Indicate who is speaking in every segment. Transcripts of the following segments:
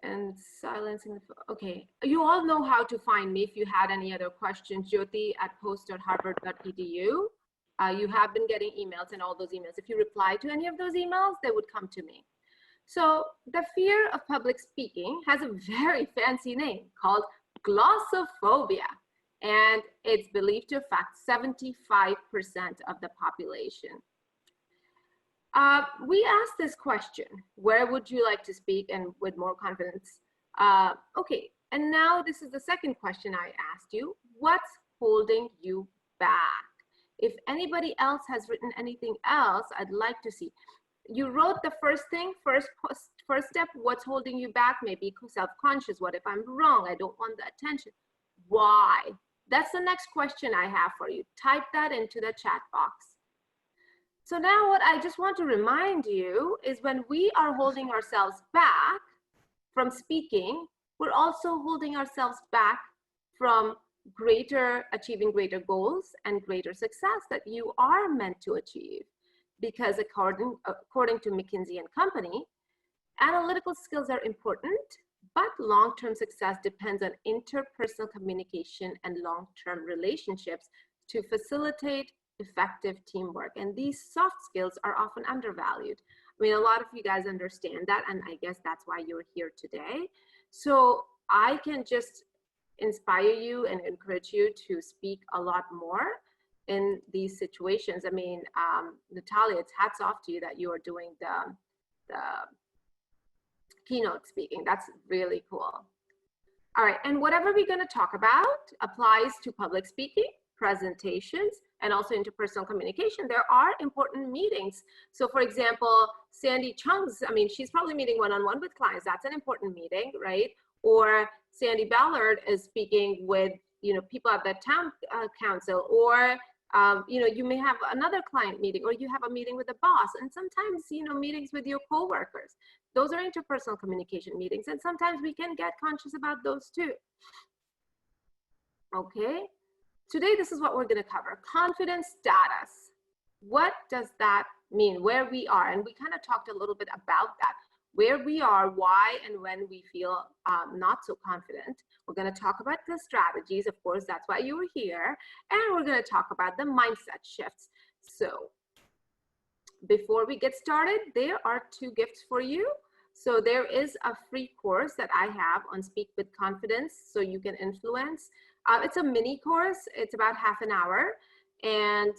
Speaker 1: and silencing the phone. Okay, you all know how to find me if you had any other questions. Jyoti at post.harvard.edu. You have been getting emails, and all those emails, if you reply to any of those emails, they would come to me. So the fear of public speaking has a very fancy name called glossophobia, and it's believed to affect 75% of the population. We asked this question, where would you like to speak and with more confidence? Okay, and now this is the second question I asked you. What's holding you back? If anybody else has written anything else, I'd like to see. You wrote the first thing, first step, what's holding you back? Maybe self-conscious. What if I'm wrong? I don't want the attention. Why? That's the next question I have for you. Type that into the chat box. So now what I just want to remind you is when we are holding ourselves back from speaking, we're also holding ourselves back from achieving greater goals and greater success that you are meant to achieve. Because according to McKinsey & Company, analytical skills are important, but long-term success depends on interpersonal communication and long-term relationships to facilitate effective teamwork. And these soft skills are often undervalued. I mean, a lot of you guys understand that, and I guess that's why you're here today. So I can just inspire you and encourage you to speak a lot more in these situations. I mean, Natalia, it's hats off to you that you are doing the keynote speaking. That's really cool. All right, and whatever we're going to talk about applies to public speaking, presentations, and also interpersonal communication. There are important meetings. So for example, Sandy Chung's, I mean, she's probably meeting one-on-one with clients. That's an important meeting, right? Or Sandy Ballard is speaking with, people at the town council, or you may have another client meeting, or you have a meeting with a boss, and sometimes, meetings with your coworkers. Those are interpersonal communication meetings, and sometimes we can get conscious about those too. Okay, today this is what we're going to cover: confidence status. What does that mean? Where we are, and we kind of talked a little bit about that. Where we are, why and when we feel not so confident. We're going to talk about the strategies, of course, that's why you were here, and we're going to talk about the mindset shifts. So before we get started, there are two gifts for you. So there is a free course that I have on Speak with Confidence, so you can influence. It's a mini course. It's about half an hour, and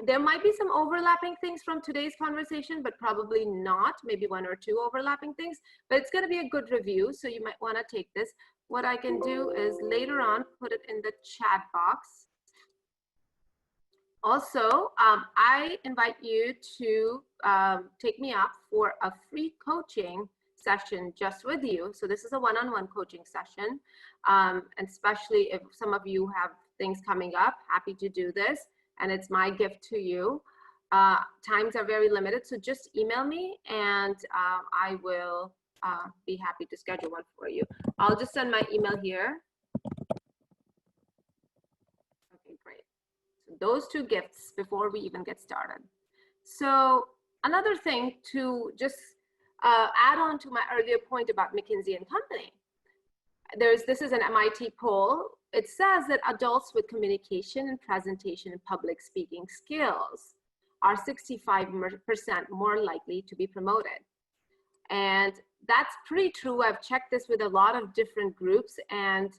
Speaker 1: there might be some overlapping things from today's conversation, but probably not, maybe one or two overlapping things, but it's going to be a good review, so you might want to take this. What I can do is later on put it in the chat box. Also, I invite you to take me up for a free coaching session just with you. So this is a one-on-one coaching session, and especially if some of you have things coming up, happy to do this. And it's my gift to you. Times are very limited, so just email me, and I will be happy to schedule one for you. I'll just send my email here. Okay, great. So those two gifts before we even get started. So another thing to just add on to my earlier point about McKinsey & Company. This is an MIT poll. It says that adults with communication and presentation and public speaking skills are 65% more likely to be promoted. And that's pretty true. I've checked this with a lot of different groups, and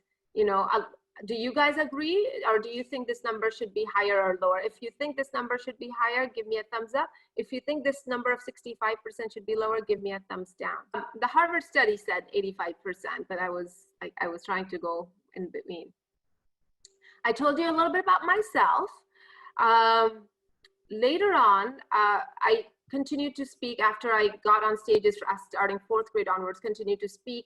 Speaker 1: do you guys agree, or do you think this number should be higher or lower? If you think this number should be higher, give me a thumbs up. If you think this number of 65% should be lower, give me a thumbs down. The Harvard study said 85%, but I was trying to go in between. I told you a little bit about myself. Later on, I continued to speak after I got on stages starting 4th grade onwards, continued to speak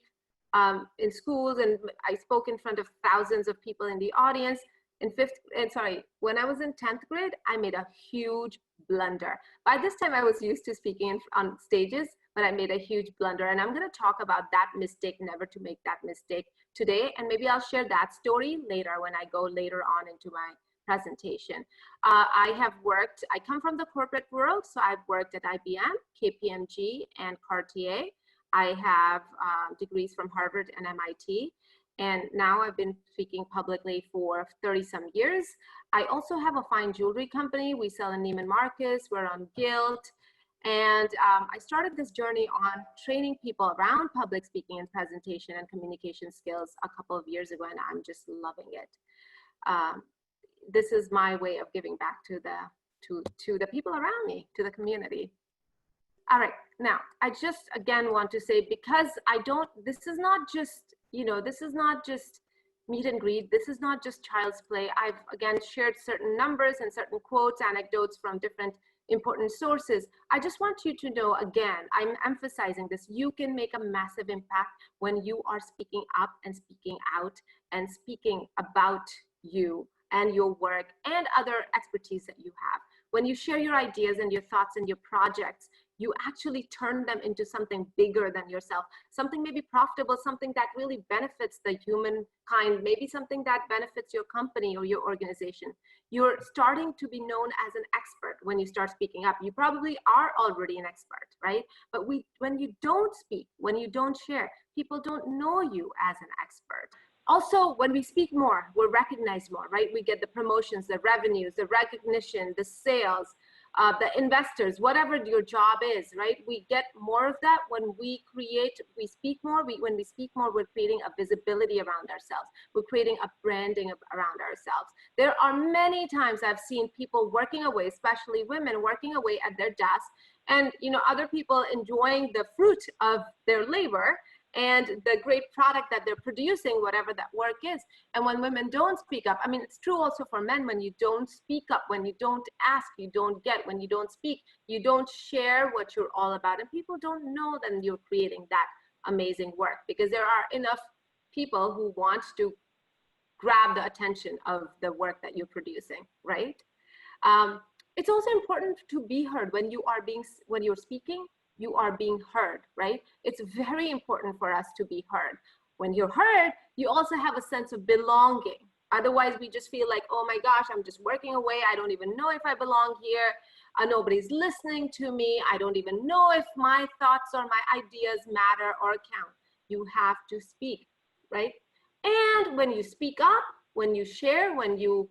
Speaker 1: in schools, and I spoke in front of thousands of people in the audience. When I was in 10th grade, I made a huge blunder. By this time, I was used to speaking on stages, but I made a huge blunder. And I'm going to talk about that mistake, never to make that mistake today. And maybe I'll share that story later when I go later on into my presentation. I come from the corporate world, so I've worked at IBM, KPMG, and Cartier. I have degrees from Harvard and MIT. And now I've been speaking publicly for 30 some years. I also have a fine jewelry company. We sell in Neiman Marcus, we're on Guild. And I started this journey on training people around public speaking and presentation and communication skills a couple of years ago, and I'm just loving it. This is my way of giving back to the people around me, to the community. All right, now I just again want to say, because this is not just, this is not just meet and greet. This is not just child's play. I've again shared certain numbers and certain quotes, anecdotes from different important sources. I just want you to know, again, I'm emphasizing this, you can make a massive impact when you are speaking up and speaking out and speaking about you and your work and other expertise that you have. When you share your ideas and your thoughts and your projects, you actually turn them into something bigger than yourself, something maybe profitable, something that really benefits the humankind, maybe something that benefits your company or your organization. You're starting to be known as an expert when you start speaking up. You probably are already an expert, right? But when you don't speak, when you don't share, people don't know you as an expert. Also, when we speak more, we're recognized more, right? We get the promotions, the revenues, the recognition, the sales, the investors, whatever your job is, right? We get more of that when we speak more. When we speak more, we're creating a visibility around ourselves. We're creating a branding around ourselves. There are many times I've seen people working away, especially women working away at their desk, and other people enjoying the fruit of their labor and the great product that they're producing, whatever that work is. And when women don't speak up, I mean, it's true also for men, when you don't speak up, when you don't ask, you don't get, when you don't speak, you don't share what you're all about, and people don't know that you're creating that amazing work, because there are enough people who want to grab the attention of the work that you're producing, right? It's also important to be heard when you're speaking. You are being heard, right? It's very important for us to be heard. When you're heard, you also have a sense of belonging. Otherwise, we just feel like, oh my gosh, I'm just working away. I don't even know if I belong here. Nobody's listening to me. I don't even know if my thoughts or my ideas matter or count. You have to speak, right? And when you speak up, when you share, when you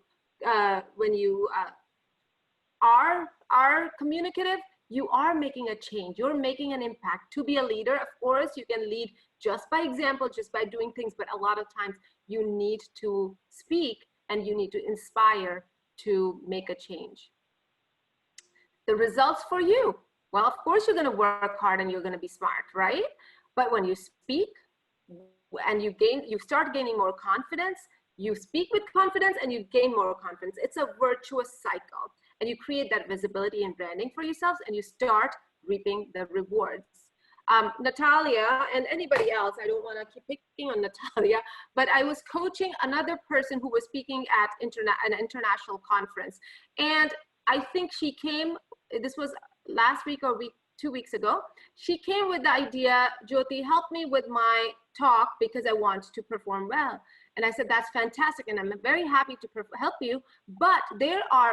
Speaker 1: are communicative, you are making a change. You're making an impact. To be a leader, of course, you can lead just by example, just by doing things, but a lot of times you need to speak and you need to inspire to make a change. The results for you, well, of course, you're going to work hard and you're going to be smart, right? But when you speak and you start gaining more confidence, you speak with confidence and you gain more confidence. It's a virtuous cycle. And you create that visibility and branding for yourselves, and you start reaping the rewards. Natalia and anybody else, I don't want to keep picking on Natalia, but I was coaching another person who was speaking at an international conference. And I think she came, this was last week or 2 weeks ago, she came with the idea, Jyoti, help me with my talk because I want to perform well. And I said, that's fantastic. And I'm very happy to help you. But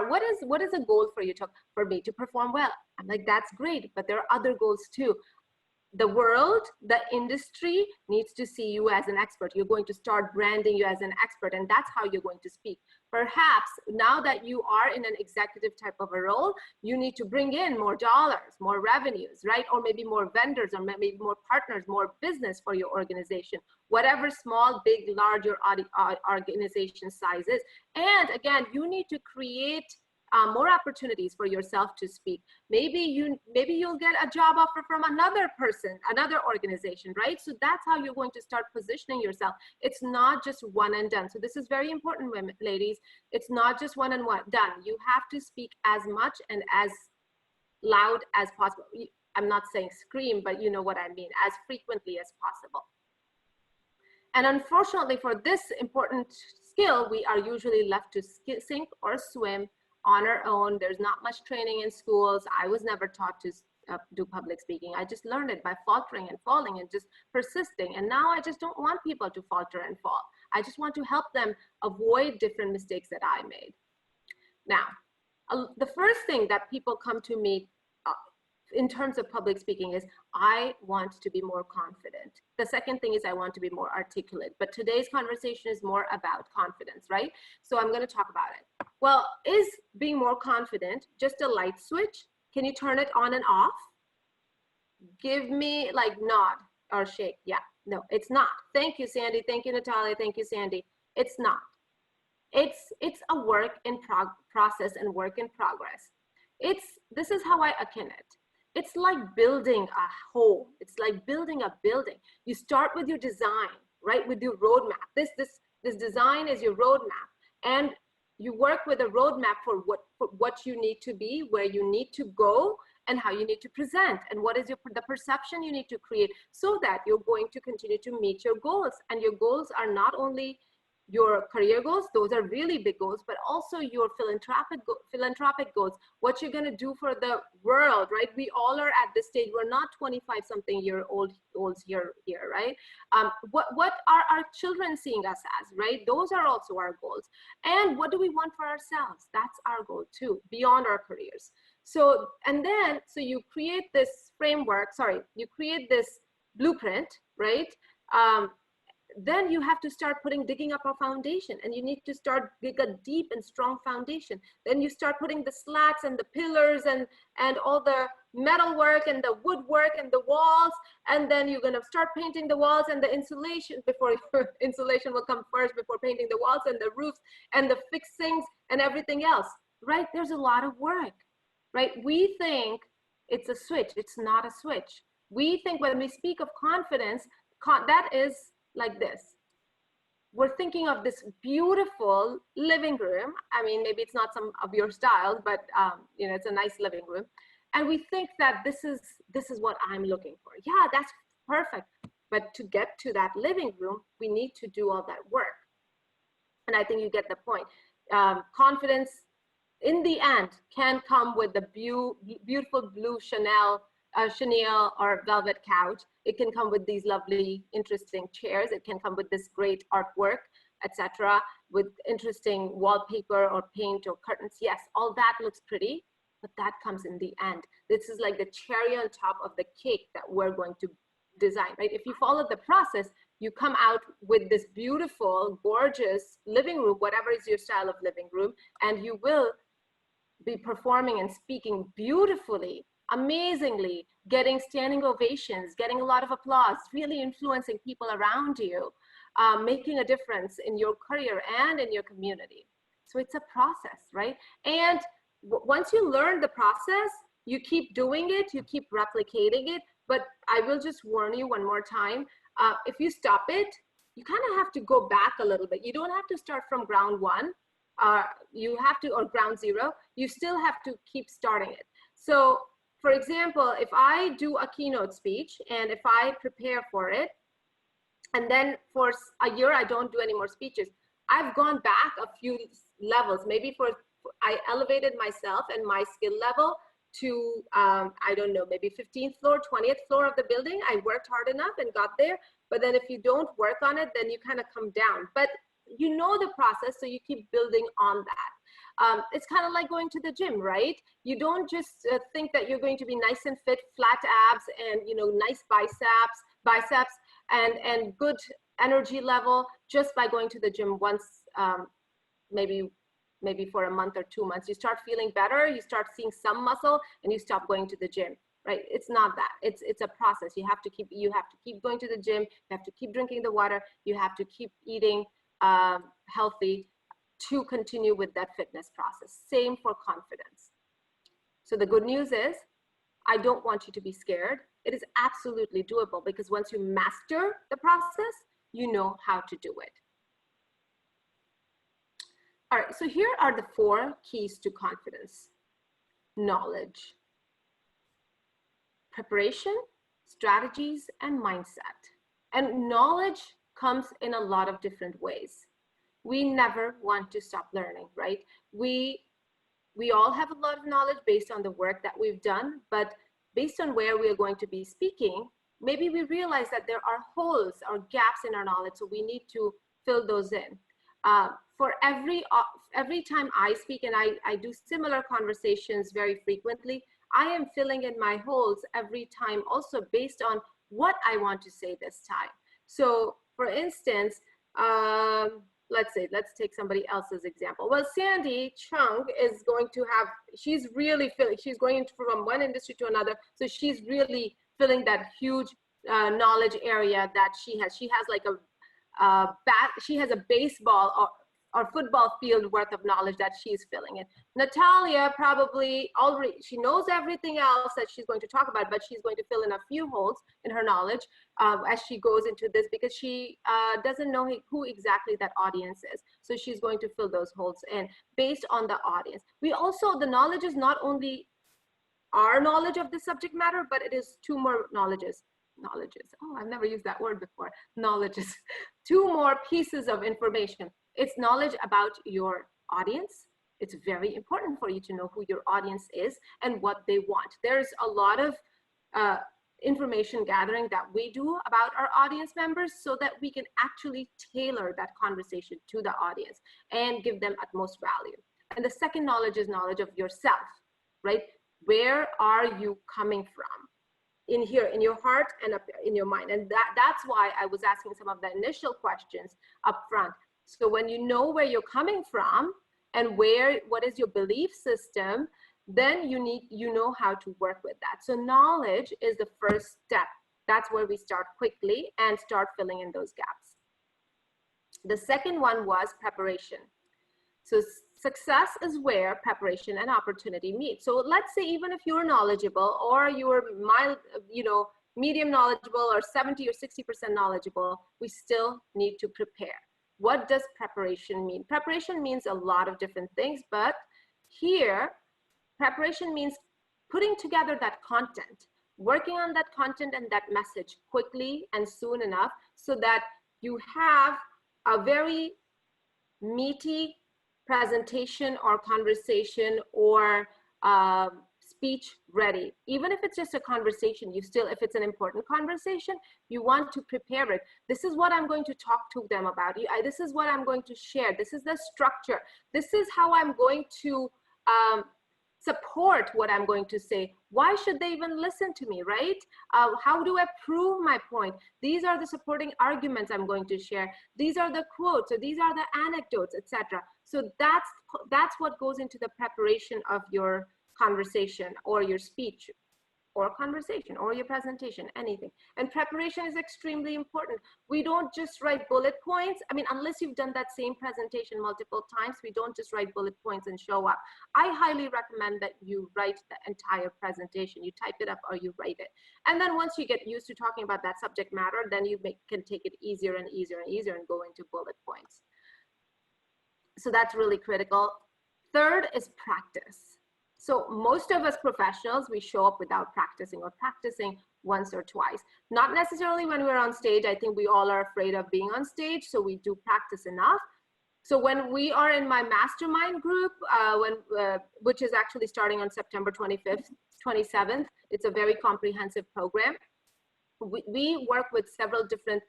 Speaker 1: what is a goal for you for me to perform well? I'm like, that's great. But there are other goals too. The world, the industry needs to see you as an expert. You're going to start branding you as an expert, and that's how you're going to speak. Perhaps now that you are in an executive type of a role, you need to bring in more dollars, more revenues, right? Or maybe more vendors, or maybe more partners, more business for your organization, whatever small, big, large your organization size is. And again, you need to create more opportunities for yourself to speak. Maybe you'll get a job offer from another person, another organization, right? So that's how you're going to start positioning yourself. It's not just one and done. So this is very important, women, ladies. It's not just one and done. You have to speak as much and as loud as possible. I'm not saying scream, but you know what I mean, as frequently as possible. And unfortunately for this important skill, we are usually left to sink or swim on our own. There's not much training in schools. I was never taught to do public speaking. I just learned it by faltering and falling and just persisting. And now I just don't want people to falter and fall. I just want to help them avoid different mistakes that I made. Now, the first thing that people come to me in terms of public speaking is I want to be more confident. The second thing is I want to be more articulate. But today's conversation is more about confidence, right? So I'm going to talk about it. Well, is being more confident just a light switch? Can you turn it on and off? Give me like nod or shake. Yeah, no, it's not. Thank you, Sandy. Thank you, Natalia. Thank you, Sandy. It's not. It's a work in process and work in progress. This is how I akin it. It's like building a home. It's like building a building. You start with your design, right? With your roadmap. This design is your roadmap, and you work with a roadmap for what you need to be, where you need to go, and how you need to present, and what is the perception you need to create, so that you're going to continue to meet your goals. And your goals are not only your career goals, those are really big goals, but also your philanthropic goals, what you're going to do for the world, right? We all are at this stage. We're not 25 something year olds here, right? What are our children seeing us as, right? Those are also our goals. And what do we want for ourselves? That's our goal too, beyond our careers. So, and then, so you create this framework, you create this blueprint, right? Then you have to start digging up a foundation, and you need to start dig a deep and strong foundation. Then you start putting the slats and the pillars and all the metal work and the woodwork and the walls, and then you're going to start painting the walls and the insulation insulation will come first before painting the walls and the roofs and the fixings and everything else, right? There's a lot of work, right? We think it's a switch. It's not a switch. We think when we speak of confidence, that is like this. We're thinking of this beautiful living room. I mean, maybe it's not some of your styles, but you know, it's a nice living room. And we think that this is what I'm looking for. Yeah, that's perfect. But to get to that living room, we need to do all that work. And I think you get the point. Confidence, in the end, can come with the beautiful blue Chanel or velvet couch. It can come with these lovely, interesting chairs. It can come with this great artwork, etc., with interesting wallpaper or paint or curtains. Yes, all that looks pretty, but that comes in the end. This is like the cherry on top of the cake that we're going to design, right? If you follow the process, you come out with this beautiful, gorgeous living room, whatever is your style of living room, and you will be performing and speaking beautifully, amazingly, getting standing ovations, getting a lot of applause, really influencing people around you, making a difference in your career and in your community. So it's a process, right? And once you learn the process, you keep doing it, you keep replicating it. But I will just warn you one more time, if you stop it, you kind of have to go back a little bit. You don't have to start from ground one. You have to, or ground zero, you still have to keep starting it. So for example, if I do a keynote speech and if I prepare for it, and then for a year, I don't do any more speeches, I've gone back a few levels. Maybe I elevated myself and my skill level to, I don't know, maybe 15th floor, 20th floor of the building. I worked hard enough and got there. But then if you don't work on it, then you kind of come down. But you know the process, so you keep building on that. It's kind of like going to the gym, right? You don't just think that you're going to be nice and fit, flat abs, and nice biceps, and good energy level just by going to the gym once, maybe for a month or 2 months. You start feeling better, you start seeing some muscle, and you stop going to the gym. Right? It's not that. It's a process. You have to keep going to the gym. You have to keep drinking the water. You have to keep eating healthy to continue with that fitness process. Same for confidence. So the good news is, I don't want you to be scared. It is absolutely doable, because once you master the process, you know how to do it. All right, so here are the 4 keys to confidence. Knowledge, preparation, strategies, and mindset. And knowledge comes in a lot of different ways. We never want to stop learning, right? We all have a lot of knowledge based on the work that we've done, but based on where we are going to be speaking, maybe we realize that there are holes or gaps in our knowledge, so we need to fill those in. For every time I speak, and I do similar conversations very frequently, I am filling in my holes every time also based on what I want to say this time. So for instance, let's take somebody else's example. Well, Sandy Chung is going to have, she's really filling, she's going from one industry to another. So she's really filling that huge knowledge area that she has. She has like she has a baseball or football field worth of knowledge that she's filling in. Natalia probably already, she knows everything else that she's going to talk about, but she's going to fill in a few holes in her knowledge as she goes into this, because she doesn't know who exactly that audience is. So she's going to fill those holes in based on the audience. We also, the knowledge is not only our knowledge of the subject matter, but it is two more knowledges. Oh, I've never used that word before. Knowledges. Two more pieces of information. It's knowledge about your audience. It's very important for you to know who your audience is and what they want. There's a lot of information gathering that we do about our audience members so that we can actually tailor that conversation to the audience and give them utmost value. And the second knowledge is knowledge of yourself, right? Where are you coming from? In here, in your heart and up in your mind. And that's why I was asking some of the initial questions up front. So when you know where you're coming from and what is your belief system, then you know how to work with that. So knowledge is the first step. That's where we start quickly and start filling in those gaps. The second one was preparation. So success is where preparation and opportunity meet. So let's say even if you're knowledgeable or you're mild, medium knowledgeable or 70 or 60% knowledgeable, we still need to prepare. What does preparation mean? Preparation means a lot of different things, but here, preparation means putting together that content, working on that content and that message quickly and soon enough so that you have a very meaty presentation or conversation or speech ready. Even if it's just a conversation, if it's an important conversation, you want to prepare it. This is what I'm going to talk to them about. This is what I'm going to share. This is the structure. This is how I'm going to support what I'm going to say. Why should they even listen to me, right? How do I prove my point? These are the supporting arguments I'm going to share. These are the quotes, or these are the anecdotes, etc. So that's what goes into the preparation of your conversation or your speech or conversation or your presentation, anything. And preparation is extremely important. We don't just write bullet points. I mean, unless you've done that same presentation multiple times, we don't just write bullet points and show up. I highly recommend that you write the entire presentation. You type it up or you write it. And then once you get used to talking about that subject matter, then you can take it easier and easier and easier and go into bullet points. So that's really critical. Third is practice. So most of us professionals, we show up without practicing or practicing once or twice. Not necessarily when we're on stage. I think we all are afraid of being on stage, so we do practice enough. So when we are in my mastermind group, which is actually starting on September 25th, 27th, it's a very comprehensive program. We work with several different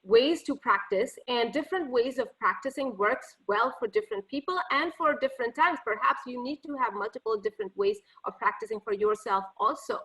Speaker 1: ways to practice, and different ways of practicing works well for different people and for different times. Perhaps you need to have multiple different ways of practicing for yourself also.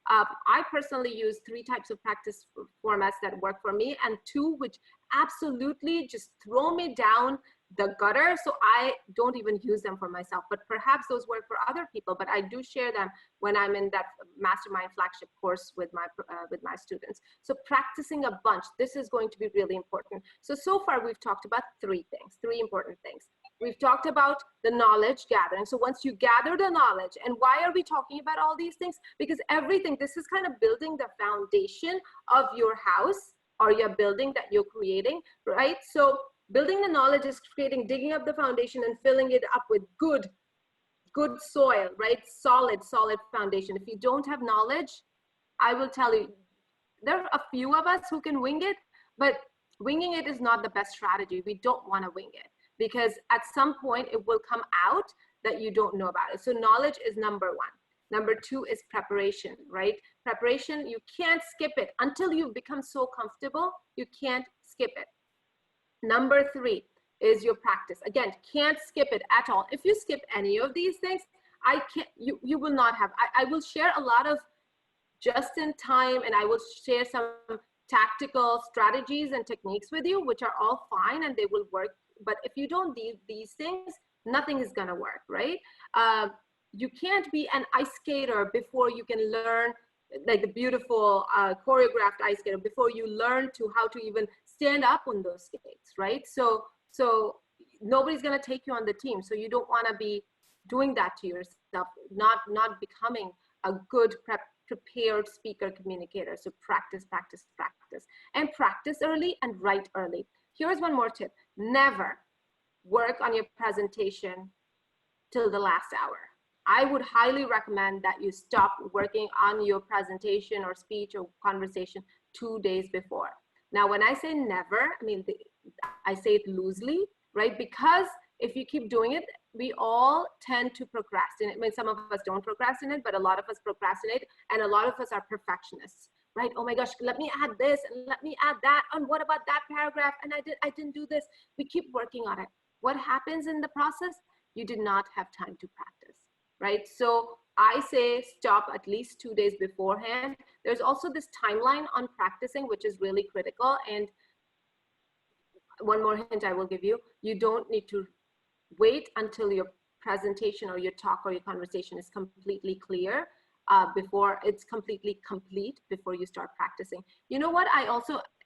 Speaker 1: I personally use 3 types of practice formats that work for me, and 2 which absolutely just throw me down the gutter, so I don't even use them for myself. But perhaps those work for other people, but I do share them when I'm in that mastermind flagship course with my students. So practicing a bunch, this is going to be really important. So far we've talked about 3 things, 3 important things. We've talked about the knowledge gathering. So once you gather the knowledge, and why are we talking about all these things? Because everything, this is kind of building the foundation of your house or your building that you're creating, right? So building the knowledge is digging up the foundation and filling it up with good soil, right? Solid foundation. If you don't have knowledge, I will tell you, there are a few of us who can wing it, but winging it is not the best strategy. We don't want to wing it, because at some point it will come out that you don't know about it. So knowledge is number 1. Number 2 is preparation, right? Preparation, you can't skip it. Until you become so comfortable, you can't skip it. Number 3 is your practice. Again, can't skip it at all. If you skip any of these things, I can't, you will not have, I will share a lot of just in time, and I will share some tactical strategies and techniques with you, which are all fine and they will work. But if you don't do these things, nothing is gonna work, right? You can't be an ice skater before you can learn, like the beautiful choreographed ice skater, before you learn to how to even stand up on those skates, right? So nobody's gonna take you on the team. So you don't wanna be doing that to yourself, not becoming a good prepared speaker communicator. So practice, practice, practice, and practice early and write early. Here's one more tip. Never work on your presentation till the last hour. I would highly recommend that you stop working on your presentation or speech or conversation 2 days before. Now, when I say never, I mean, I say it loosely, right? Because if you keep doing it, we all tend to procrastinate. I mean, some of us don't procrastinate, but a lot of us procrastinate, and a lot of us are perfectionists, right? Oh my gosh, let me add this and let me add that, and what about that paragraph? And I didn't do this. We keep working on it. What happens in the process? You did not have time to practice, right? So I say stop at least 2 days beforehand. There's also this timeline on practicing, which is really critical. And one more hint I will give you, you don't need to wait until your presentation or your talk or your conversation is completely clear before it's completely complete before you start practicing. You know what?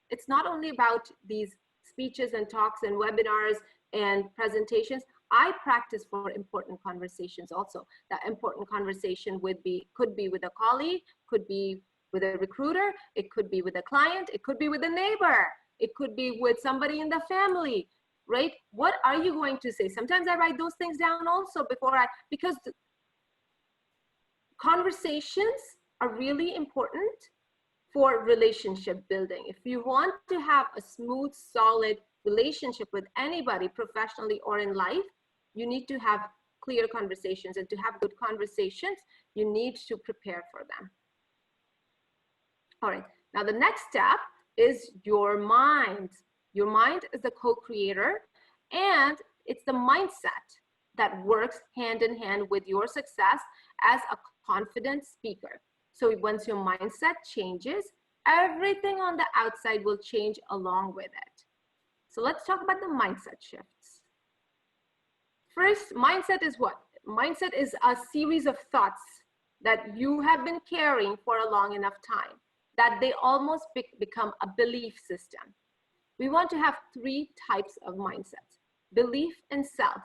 Speaker 1: It's not only about these speeches and talks and webinars and presentations. I practice for important conversations also. That important conversation could be with a colleague, could be with a recruiter, it could be with a client, it could be with a neighbor, it could be with somebody in the family, right? What are you going to say? Sometimes I write those things down also because conversations are really important for relationship building. If you want to have a smooth, solid relationship with anybody professionally or in life, you need to have clear conversations, and to have good conversations, you need to prepare for them. All right, now the next step is your mind. Your mind is the co-creator, and it's the mindset that works hand in hand with your success as a confident speaker. So once your mindset changes, everything on the outside will change along with it. So let's talk about the mindset shifts. First, mindset is what? Mindset is a series of thoughts that you have been carrying for a long enough time that they almost become a belief system. We want to have 3 types of mindsets: belief in self,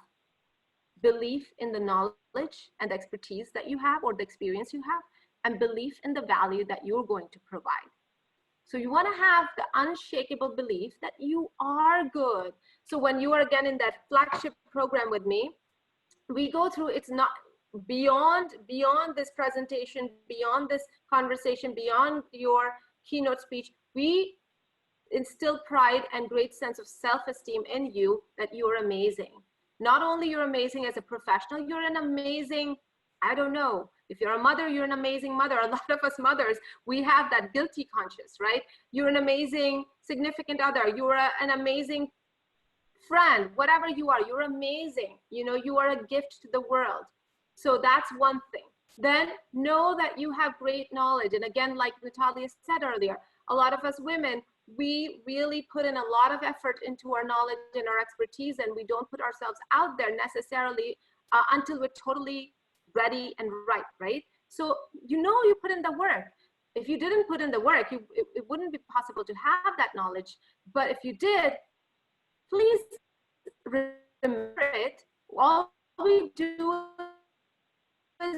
Speaker 1: belief in the knowledge and expertise that you have or the experience you have, and belief in the value that you're going to provide. So you want to have the unshakable belief that you are good. So when you are again in that flagship program with me, we go through, it's not beyond this presentation, beyond this conversation, beyond your keynote speech. We instill pride and great sense of self-esteem in you that you're amazing. Not only you're amazing as a professional, you're an amazing, I don't know, if you're a mother, you're an amazing mother. A lot of us mothers, we have that guilty conscience, right? You're an amazing significant other. You're an amazing friend, whatever you are, you're amazing. You know, you are a gift to the world. So that's one thing. Then know that you have great knowledge. And again, like Natalia said earlier, a lot of us women, we really put in a lot of effort into our knowledge and our expertise, and we don't put ourselves out there necessarily until we're totally ready and right? So you know you put in the work. If you didn't put in the work, it wouldn't be possible to have that knowledge. But if you did, please remember it. All we do is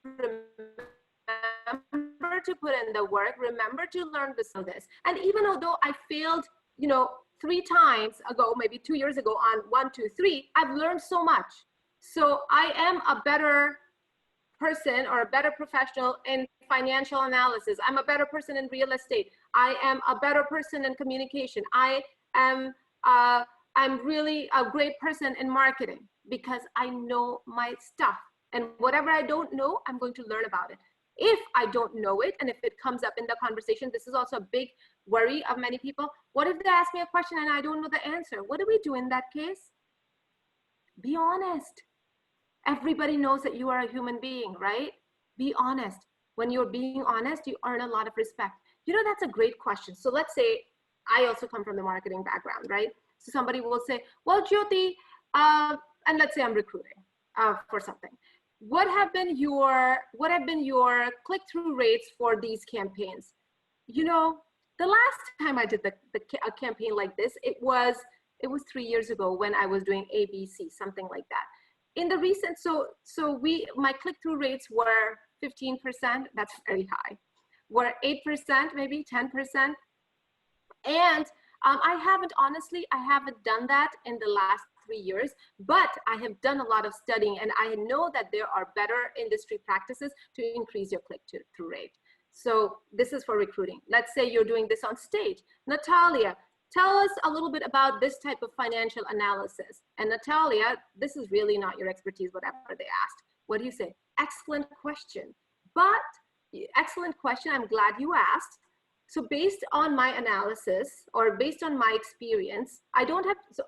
Speaker 1: remember to put in the work, remember to learn this. And even although I failed, 3 times ago, maybe 2 years ago on 1, 2, 3, I've learned so much. So I am a better person or a better professional in financial analysis. I'm a better person in real estate. I am a better person in communication. I'm really a great person in marketing because I know my stuff. And whatever I don't know, I'm going to learn about it. If I don't know it, and if it comes up in the conversation, this is also a big worry of many people. What if they ask me a question and I don't know the answer? What do we do in that case? Be honest. Everybody knows that you are a human being, right? Be honest. When you're being honest, you earn a lot of respect. You know, that's a great question. So let's say I also come from the marketing background, right? So somebody will say, well, Jyoti, and let's say I'm recruiting for something. What have been your click-through rates for these campaigns? You know, the last time I did a campaign like this, it was 3 years ago when I was doing ABC, something like that. In the recent, my click-through rates were 15%. That's very high. Were 8%, maybe 10%. And I haven't done that in the last 3 years, but I have done a lot of studying, and I know that there are better industry practices to increase your click-through rate. So this is for recruiting. Let's say you're doing this on stage. Natalia, tell us a little bit about this type of financial analysis. And Natalia, this is really not your expertise, whatever they asked. What do you say? Excellent question. Excellent question. I'm glad you asked. So based on my analysis or based on my experience,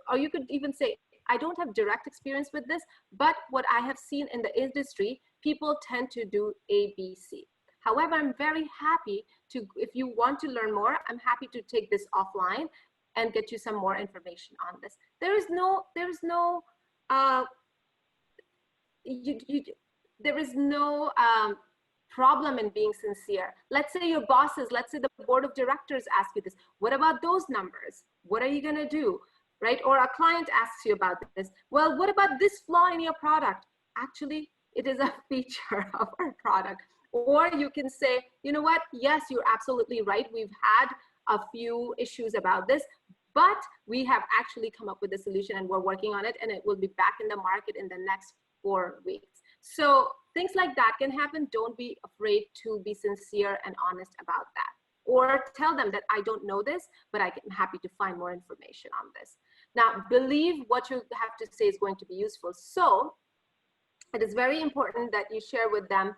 Speaker 1: or you could even say, I don't have direct experience with this, but what I have seen in the industry, people tend to do ABC. However, I'm very happy to, if you want to learn more, I'm happy to take this offline and get you some more information on this. There is no problem in being sincere. Let's say your bosses, let's say the board of directors ask you this. What about those numbers? What are you gonna do, right? Or a client asks you about this. Well, what about this flaw in your product? Actually, it is a feature of our product. Or you can say, you know what? Yes, you're absolutely right. We've had a few issues about this, but we have actually come up with a solution and we're working on it, and it will be back in the market in the next 4 weeks. So things like that can happen. Don't be afraid to be sincere and honest about that. Or tell them that I don't know this, but I'm happy to find more information on this. Now, believe what you have to say is going to be useful. So it is very important that you share with them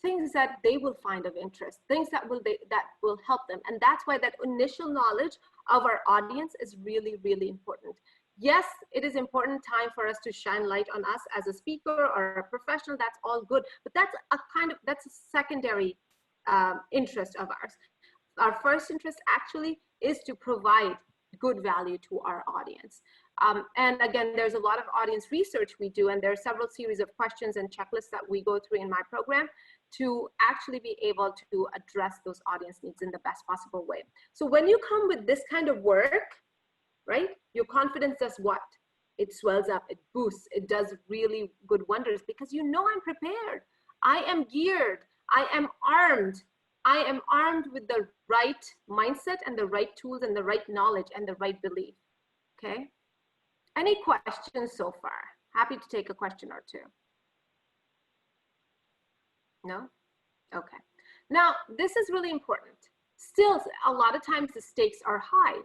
Speaker 1: things that they will find of interest, things that will help them. And that's why that initial knowledge of our audience is really, really important. Yes, it is important time for us to shine light on us as a speaker or a professional. That's all good, but that's a secondary interest of ours. Our first interest actually is to provide good value to our audience. And again, there's a lot of audience research we do, and there are several series of questions and checklists that we go through in my program to actually be able to address those audience needs in the best possible way. So when you come with this kind of work, right, your confidence does what? It swells up, it boosts, it does really good wonders, because you know I'm prepared. I am geared, I am armed. I am armed with the right mindset and the right tools and the right knowledge and the right belief, okay? Any questions so far? Happy to take a question or two. No? Okay. Now, this is really important. Still, a lot of times the stakes are high.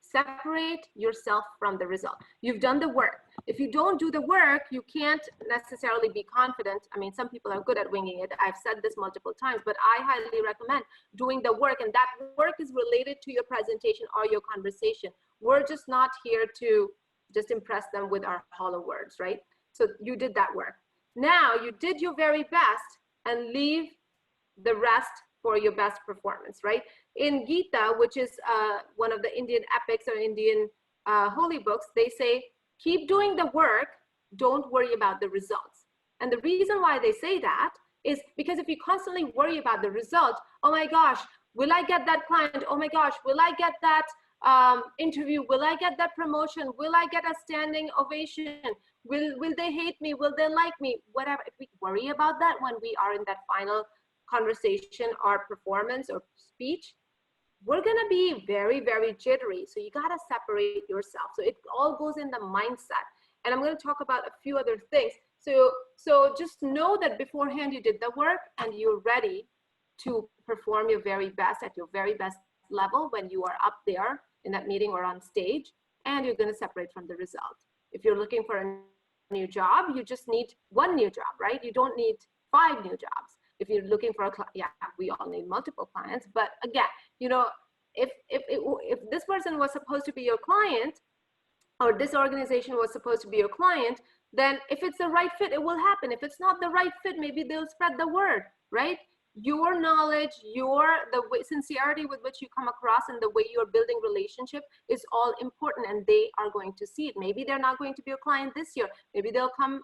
Speaker 1: Separate yourself from the result. You've done the work. If you don't do the work, you can't necessarily be confident. I mean, some people are good at winging it. I've said this multiple times, but I highly recommend doing the work, and that work is related to your presentation or your conversation. We're just not here to just impress them with our hollow words, right? So you did that work. Now you did your very best, and leave the rest for your best performance, right? In Gita, which is one of the Indian epics or Indian holy books, they say, keep doing the work, don't worry about the results. And the reason why they say that is because if you constantly worry about the result, oh my gosh, will I get that client? Oh my gosh, will I get that interview? Will I get that promotion? Will I get a standing ovation? Will they hate me? Will they like me? Whatever. If we worry about that when we are in that final conversation or performance or speech, we're gonna be very, very jittery. So you gotta separate yourself. So it all goes in the mindset. And I'm gonna talk about a few other things. So just know that beforehand you did the work and you're ready to perform your very best at your very best level when you are up there in that meeting or on stage, and you're gonna separate from the result. If you're looking for a new job, you just need one new job, right? You don't need 5 new jobs. If you're looking for a client, yeah, we all need multiple clients. But again, you know, if this person was supposed to be your client, or this organization was supposed to be your client, then if it's the right fit, it will happen. If it's not the right fit, maybe they'll spread the word, right? Your knowledge, the sincerity with which you come across and the way you're building relationship is all important, and they are going to see it. Maybe they're not going to be your client this year. Maybe they'll come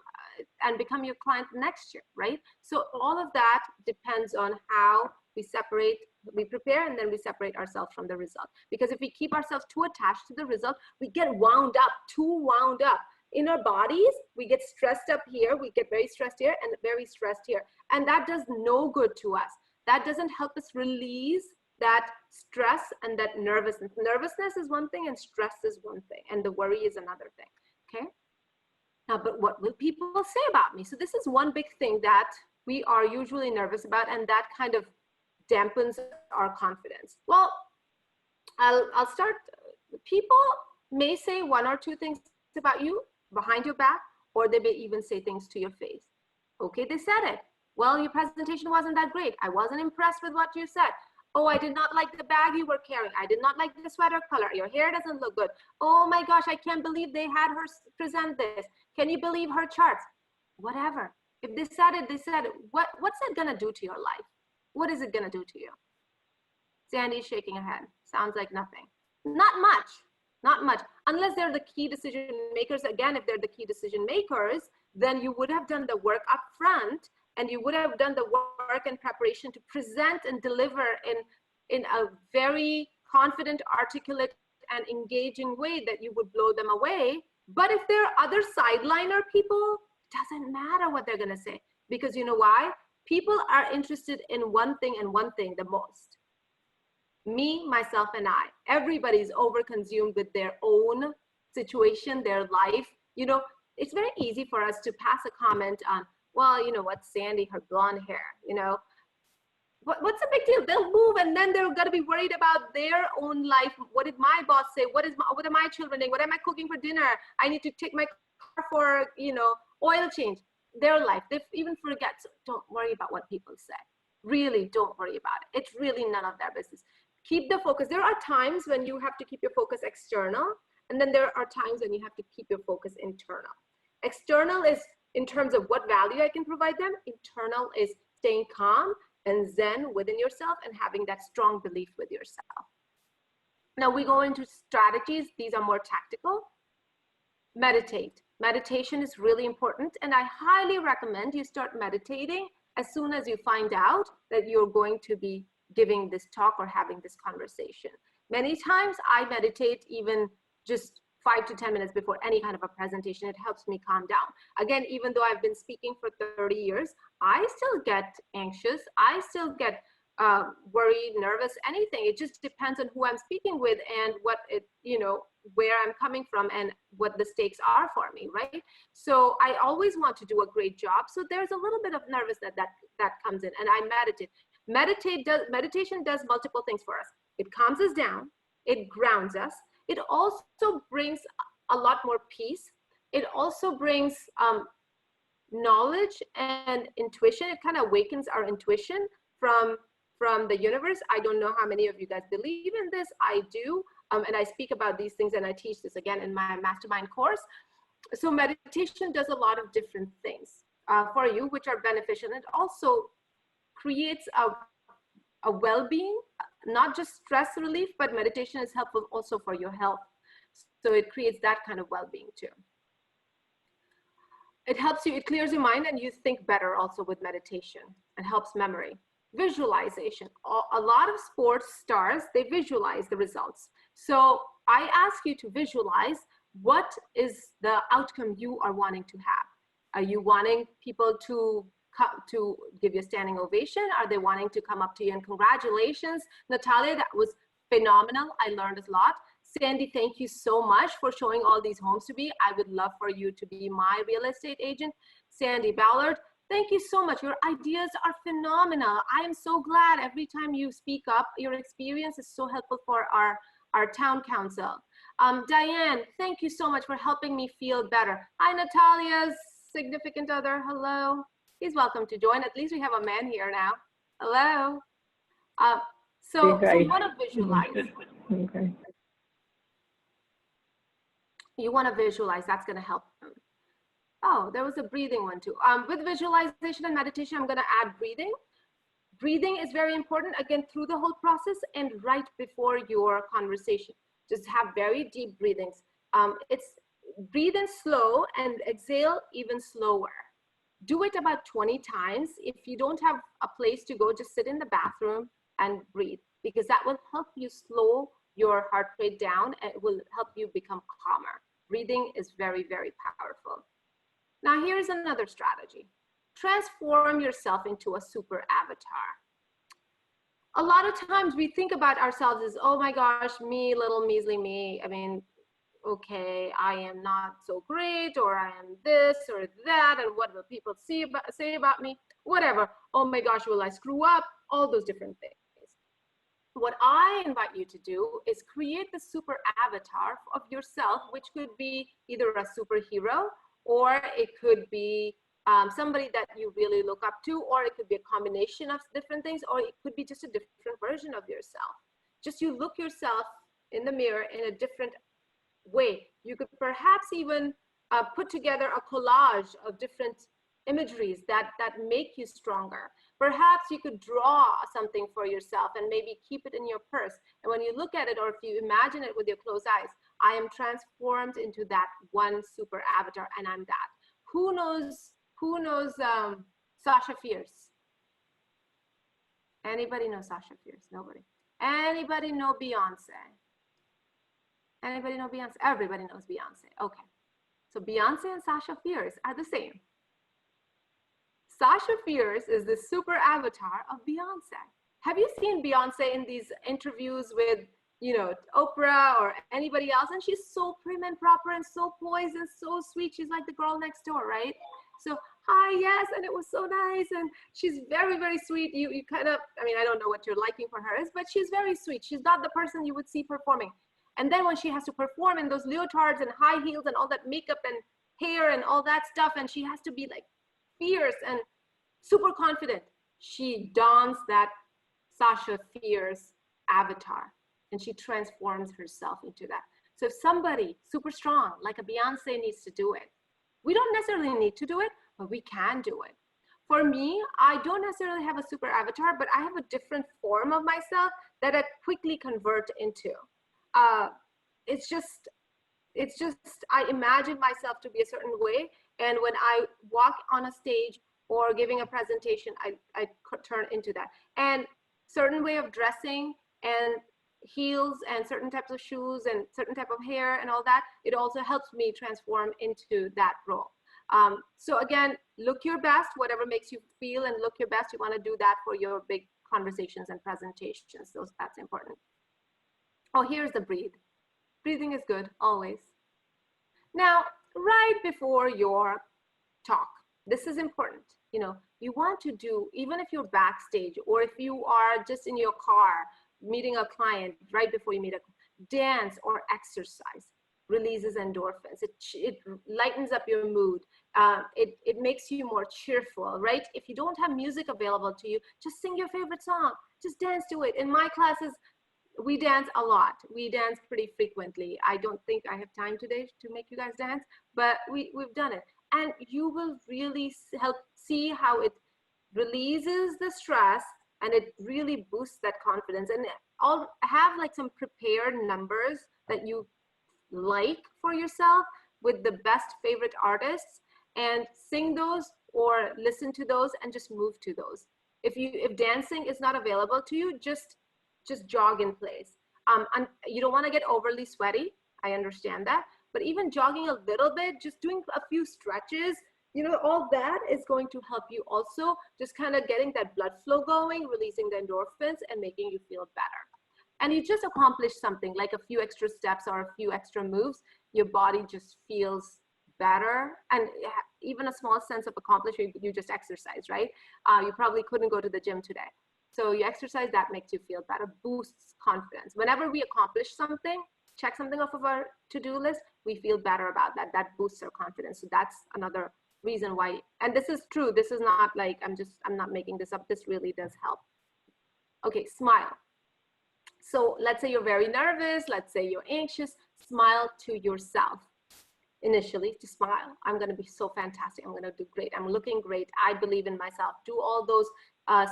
Speaker 1: and become your client next year, right? So all of that depends on how we prepare, and then we separate ourselves from the result. Because if we keep ourselves too attached to the result, we get too wound up. In our bodies, we get stressed up here, we get very stressed here and very stressed here. And that does no good to us. That doesn't help us release that stress and that nervousness. Nervousness is one thing and stress is one thing, and the worry is another thing, okay? Now, but what will people say about me? So this is one big thing that we are usually nervous about, and that kind of dampens our confidence. Well, I'll start. People may say one or two things about you behind your back, or they may even say things to your face. Okay, they said it. Well, your presentation wasn't that great. I wasn't impressed with what you said. Oh, I did not like the bag you were carrying. I did not like the sweater color. Your hair doesn't look good. Oh my gosh, I can't believe they had her present this. Can you believe her charts? Whatever. If they said it, they said it. What's it gonna do to your life? What is it gonna do to you? Sandy's shaking her head. Sounds like nothing. Not much. Not much, unless they're the key decision makers. Again, if they're the key decision makers, then you would have done the work up front, and you would have done the work and preparation to present and deliver in a very confident, articulate, and engaging way that you would blow them away. But if there are other sideliner people, it doesn't matter what they're gonna say, because you know why? People are interested in one thing and one thing the most. Me, myself, and I. Everybody's overconsumed with their own situation, their life. You know, it's very easy for us to pass a comment on, well, you know what, Sandy, her blonde hair, you know. What's the big deal? They'll move, and then they're gonna be worried about their own life. What did my boss say? What are my children doing? What am I cooking for dinner? I need to take my car for, you know, oil change. Their life, they even forget. So don't worry about what people say. Really, don't worry about it. It's really none of their business. Keep the focus. There are times when you have to keep your focus external, and then there are times when you have to keep your focus internal. External is in terms of what value I can provide them. Internal is staying calm and zen within yourself and having that strong belief with yourself. Now we go into strategies. These are more tactical. Meditate. Meditation is really important, and I highly recommend you start meditating as soon as you find out that you're going to be giving this talk or having this conversation. Many times I meditate even just 5 to 10 minutes before any kind of a presentation. It helps me calm down. Again, even though I've been speaking for 30 years, I still get anxious. I still get worried, nervous, anything. It just depends on who I'm speaking with and what it, you know, where I'm coming from and what the stakes are for me, right? So I always want to do a great job. So there's a little bit of nervousness that comes in, and I meditate. Meditation does multiple things for us. It calms us down. It grounds us. It also brings a lot more peace. It also brings knowledge and intuition. It kind of awakens our intuition from the universe. I don't know how many of you guys believe in this. I do. And I speak about these things, and I teach this again in my mastermind course. So meditation does a lot of different things for you, which are beneficial. It also creates a well-being, not just stress relief, but meditation is helpful also for your health. So it creates that kind of well-being too. It helps you, it clears your mind, and you think better also with meditation. It helps memory. Visualization. A lot of sports stars, they visualize the results. So I ask you to visualize what is the outcome you are wanting to have. Are you wanting people to give you a standing ovation? Are they wanting to come up to you and congratulations, Natalia, that was phenomenal. I learned a lot. Sandy, thank you so much for showing all these homes to me. I would love for you to be my real estate agent. Sandy Ballard, thank you so much. Your ideas are phenomenal. I am so glad every time you speak up. Your experience is so helpful for our town council. Diane, thank you so much for helping me feel better. Hi, Natalia's significant other. Hello. He's welcome to join. At least we have a man here now. Hello. So you want to visualize.
Speaker 2: Okay.
Speaker 1: You want to visualize. That's going to help them. Oh, there was a breathing one too. With visualization and meditation, I'm going to add breathing. Breathing is very important, again, through the whole process and right before your conversation. Just have very deep breathings. It's breathe in slow and exhale even slower. Do it about 20 times. If you don't have a place to go, just sit in the bathroom and breathe, because that will help you slow your heart rate down and it will help you become calmer. Breathing is very, very powerful. Now, here's another strategy. Transform yourself into a super avatar. A lot of times we think about ourselves as, oh my gosh, me, little measly me. I mean, okay, I am not so great, or I am this or that, and what will people say about me? Whatever. Oh my gosh, will I screw up? All those different things. What I invite you to do is create the super avatar of yourself, which could be either a superhero, or it could be somebody that you really look up to, or it could be a combination of different things, or it could be just a different version of yourself. Just you look yourself in the mirror in a different way. You could perhaps even put together a collage of different imageries that make you stronger. Perhaps you could draw something for yourself and maybe keep it in your purse. And when you look at it, or if you imagine it with your closed eyes, I am transformed into that one super avatar, and I'm that. Who knows Sasha Fierce? Anybody know Sasha Fierce? Nobody. Anybody know Beyonce? Anybody know Beyonce? Everybody knows Beyonce. Okay. So Beyonce and Sasha Fierce are the same. Sasha Fierce is the super avatar of Beyonce. Have you seen Beyonce in these interviews with, you know, Oprah or anybody else? And she's so prim and proper and so poised and so sweet. She's like the girl next door, right? So, hi, yes, and it was so nice. And she's very, very sweet. You kind of, I mean, I don't know what your liking for her is, but she's very sweet. She's not the person you would see performing. And then when she has to perform in those leotards and high heels and all that makeup and hair and all that stuff, and she has to be like fierce and super confident, she dons that Sasha Fierce avatar and she transforms herself into that. So if somebody super strong like a Beyonce needs to do it, we don't necessarily need to do it, but we can do it. For me, I don't necessarily have a super avatar, but I have a different form of myself that I quickly convert into. It's just I imagine myself to be a certain way, and when I walk on a stage or giving a presentation, I turn into that. And certain way of dressing and heels and certain types of shoes and certain type of hair and all that, it also helps me transform into that role. So again, look your best, whatever makes you feel, and look your best. You want to do that for your big conversations and presentations. So that's important. Oh, here's the breathe. Breathing is good, always. Now, right before your talk, this is important. You know, you want to do, even if you're backstage or if you are just in your car meeting a client right before you meet a dance or exercise, releases endorphins. It lightens up your mood. It makes you more cheerful, right? If you don't have music available to you, just sing your favorite song. Just dance to it. In my classes, we dance a lot. We dance pretty frequently. I don't think I have time today to make you guys dance, but we've done it. And you will really help see how it releases the stress and it really boosts that confidence. And I'll have like some prepared numbers that you like for yourself with the best favorite artists, and sing those or listen to those and just move to those. If dancing is not available to you, just jog in place. And you don't want to get overly sweaty. I understand that, but even jogging a little bit, just doing a few stretches, you know, all that is going to help you also just kind of getting that blood flow going, releasing the endorphins and making you feel better. And you just accomplish something like a few extra steps or a few extra moves, your body just feels better. And even a small sense of accomplishment, you just exercise, right? You probably couldn't go to the gym today. So you exercise, that makes you feel better, boosts confidence. Whenever we accomplish something, check something off of our to-do list, we feel better about that. That boosts our confidence. So that's another reason why, and this is true. This is not like, I'm not making this up. This really does help. Okay, smile. So let's say you're very nervous. Let's say you're anxious. Smile to yourself. initially to smile. I'm going to be so fantastic. I'm going to do great. I'm looking great. I believe in myself. Do all those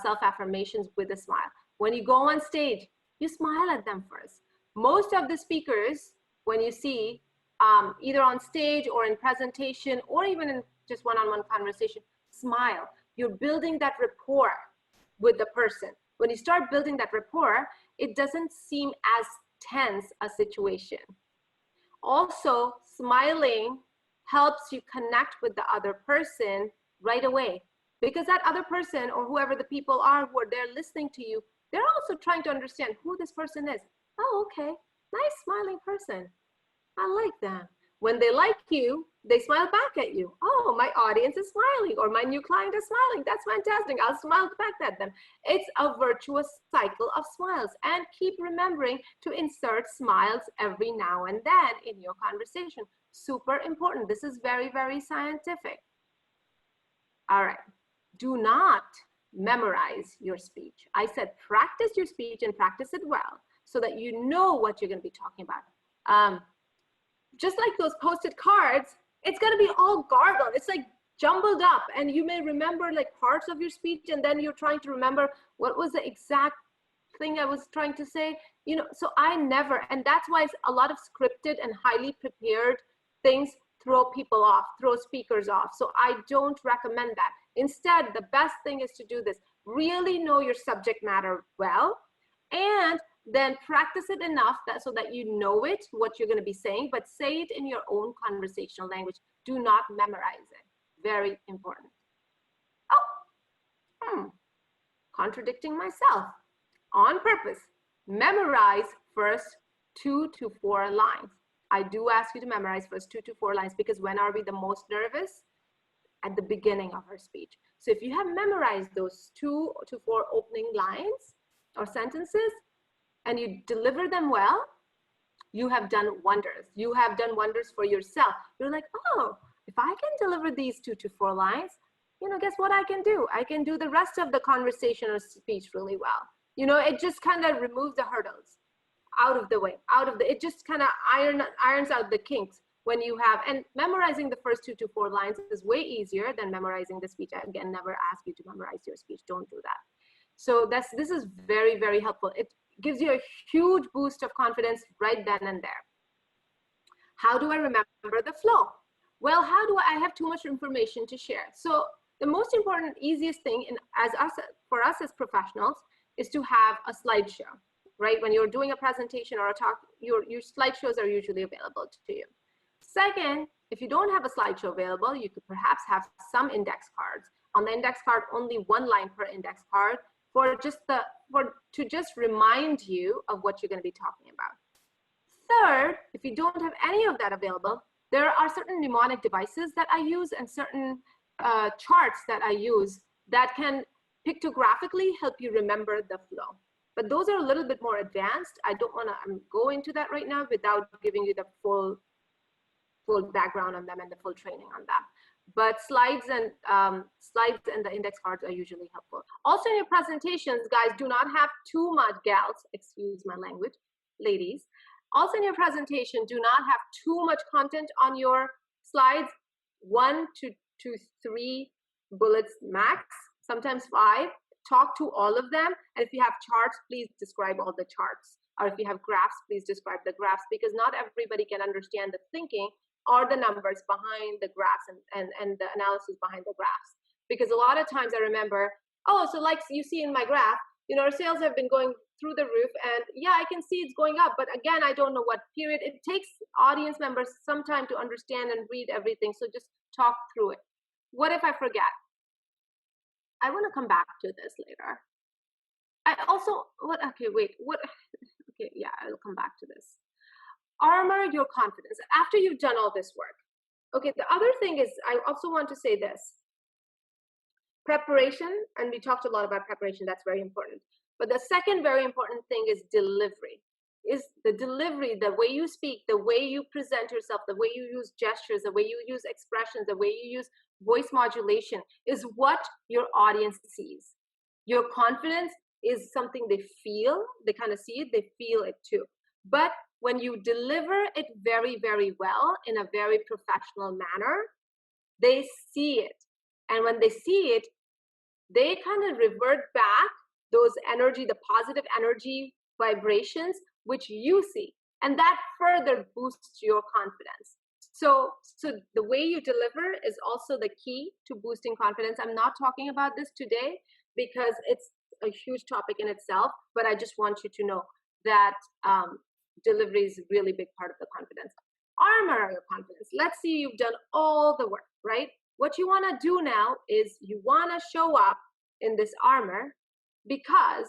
Speaker 1: self-affirmations with a smile. When you go on stage, you smile at them first. Most of the speakers, when you see either on stage or in presentation or even in just one-on-one conversation, smile. You're building that rapport with the person. When you start building that rapport, it doesn't seem as tense a situation. Also, smiling helps you connect with the other person right away, because that other person or whoever the people are who are there listening to you, they're also trying to understand who this person is. Oh, okay, nice smiling person. I like them. When they like you, they smile back at you. Oh, my audience is smiling, or my new client is smiling. That's fantastic. I'll smile back at them. It's a virtuous cycle of smiles. And keep remembering to insert smiles every now and then in your conversation. Super important. This is very, very scientific. All right. Do not memorize your speech. I said practice your speech and practice it well so that you know what you're going to be talking about. Just like those posted cards, it's going to be all garbled. It's like jumbled up, and you may remember like parts of your speech, and then you're trying to remember what was the exact thing I was trying to say. You know, so I never, and that's why a lot of scripted and highly prepared things throw people off, throw speakers off. So I don't recommend that. Instead, the best thing is to do this. Really know your subject matter well, and then practice it enough so that you know it, what you're going to be saying, but say it in your own conversational language. Do not memorize it. Very important. Oh, contradicting myself on purpose. Memorize first 2 to 4 lines. I do ask you to memorize first 2 to 4 lines, because when are we the most nervous? At the beginning of our speech. So if you have memorized those 2 to 4 opening lines or sentences, and you deliver them well, you have done wonders. You have done wonders for yourself. You're like, oh, if I can deliver these 2 to 4 lines, you know, guess what I can do? I can do the rest of the conversation or speech really well. You know, it just kind of removes the hurdles out of the way, it just kind of irons out the kinks when you have, and memorizing the first 2 to 4 lines is way easier than memorizing the speech. I, again, never ask you to memorize your speech. Don't do that. So this is very, very helpful. It gives you a huge boost of confidence right then and there. How do I remember the flow? Well, I have too much information to share. So the most important, easiest thing for us as professionals is to have a slideshow, right? When you're doing a presentation or a talk, your slideshows are usually available to you. Second, if you don't have a slideshow available, you could perhaps have some index cards. On the index card, only 1 line per index card to just remind you of what you're going to be talking about. Third, if you don't have any of that available, there are certain mnemonic devices that I use and certain charts that I use that can pictographically help you remember the flow. But those are a little bit more advanced. I don't want to go into that right now without giving you the full background on them and the full training on that. But slides and the index cards are usually helpful. Also in your presentations, guys, do not have too much, gals, excuse my language, ladies. Also in your presentation, do not have too much content on your slides. 1 to 3 bullets max, sometimes 5. Talk to all of them. And if you have charts, please describe all the charts. Or if you have graphs, please describe the graphs, because not everybody can understand the thinking or the numbers behind the graphs and the analysis behind the graphs. Because a lot of times I remember, oh, so like you see in my graph, you know, our sales have been going through the roof, and yeah, I can see it's going up, but again, I don't know what period. It takes audience members some time to understand and read everything, so just talk through it. What if I forget? I want to come back to this later. I also, okay, yeah, I'll come back to this. Armor your confidence after you've done all this work. Okay, the other thing is, I also want to say this. Preparation, and we talked a lot about preparation, that's very important. But the second very important thing is delivery. Is the delivery, the way you speak, the way you present yourself, the way you use gestures, the way you use expressions, the way you use voice modulation is what your audience sees. Your confidence is something they feel, they kind of see it, they feel it too. But when you deliver it very, very well in a very professional manner, they see it. And when they see it, they kind of revert back those energy, the positive energy vibrations, which you see. And that further boosts your confidence. So the way you deliver is also the key to boosting confidence. I'm not talking about this today because it's a huge topic in itself, but I just want you to know that delivery is a really big part of the confidence. Armor your confidence. Let's see, you've done all the work, right? What you want to do now is you want to show up in this armor, because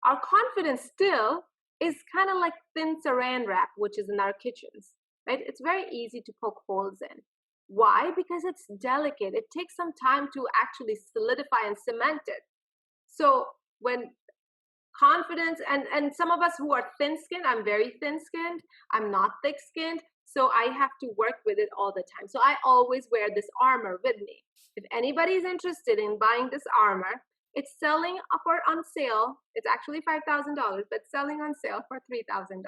Speaker 1: our confidence still is kind of like thin saran wrap, which is in our kitchens, right? It's very easy to poke holes in. Why? Because it's delicate. It takes some time to actually solidify and cement it. So when confidence, and some of us who are thin-skinned, I'm very thin-skinned, I'm not thick-skinned, so I have to work with it all the time. So I always wear this armor with me. If anybody's interested in buying this armor, it's selling on sale. It's actually $5,000, but selling on sale for $3,000.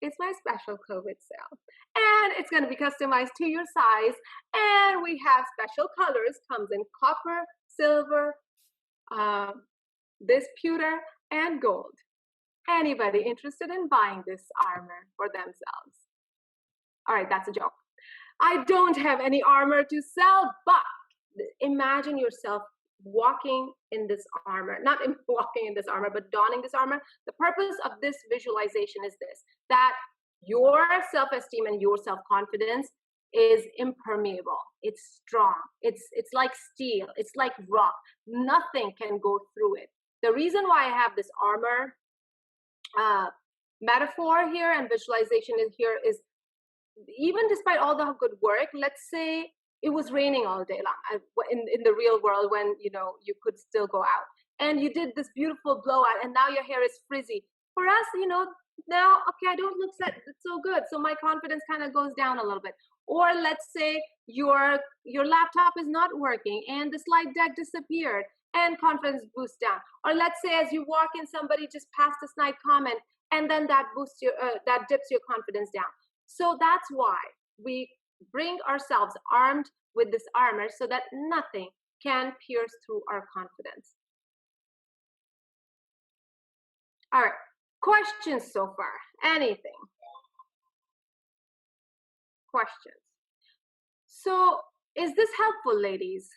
Speaker 1: It's my special COVID sale. And it's going to be customized to your size. And we have special colors, comes in copper, silver, this pewter, and gold. Anybody interested in buying this armor for themselves? All right, that's a joke. I don't have any armor to sell, but imagine yourself walking in this armor, not walking in this armor, but donning this armor. The purpose of this visualization is this, that your self-esteem and your self-confidence is impermeable. It's strong. It's like steel. It's like rock. Nothing can go through it. The reason why I have this armor metaphor here and visualization here is, even despite all the good work, let's say it was raining all day long in the real world, when you could still go out, and you did this beautiful blowout, and now your hair is frizzy. For us, now, okay, I don't look so good, so my confidence kind of goes down a little bit. Or let's say your laptop is not working and the slide deck disappeared and confidence boosts down. Or let's say as you walk in, somebody just passed a snide comment, and then that dips your confidence down. So that's why we bring ourselves armed with this armor, so that nothing can pierce through our confidence. All right, questions so far? Anything? Questions? So is this helpful, ladies?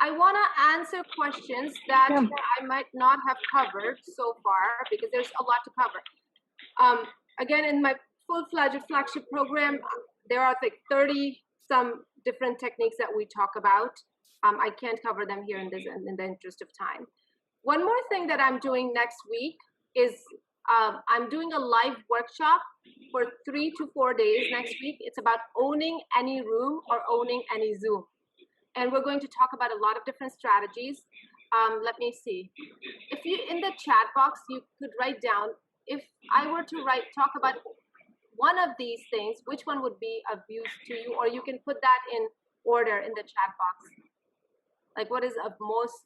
Speaker 1: I want to answer questions that I might not have covered so far, because there's a lot to cover. Again, in my full-fledged flagship program, there are like 30 some different techniques that we talk about. I can't cover them here in the interest of time. One more thing that I'm doing next week is I'm doing a live workshop for 3 to 4 days next week. It's about owning any room or owning any Zoom. And we're going to talk about a lot of different strategies. Let me see. If you, in the chat box, you could write down, if I were to talk about one of these things, which one would be of use to you? Or you can put that in order in the chat box. Like, what is of most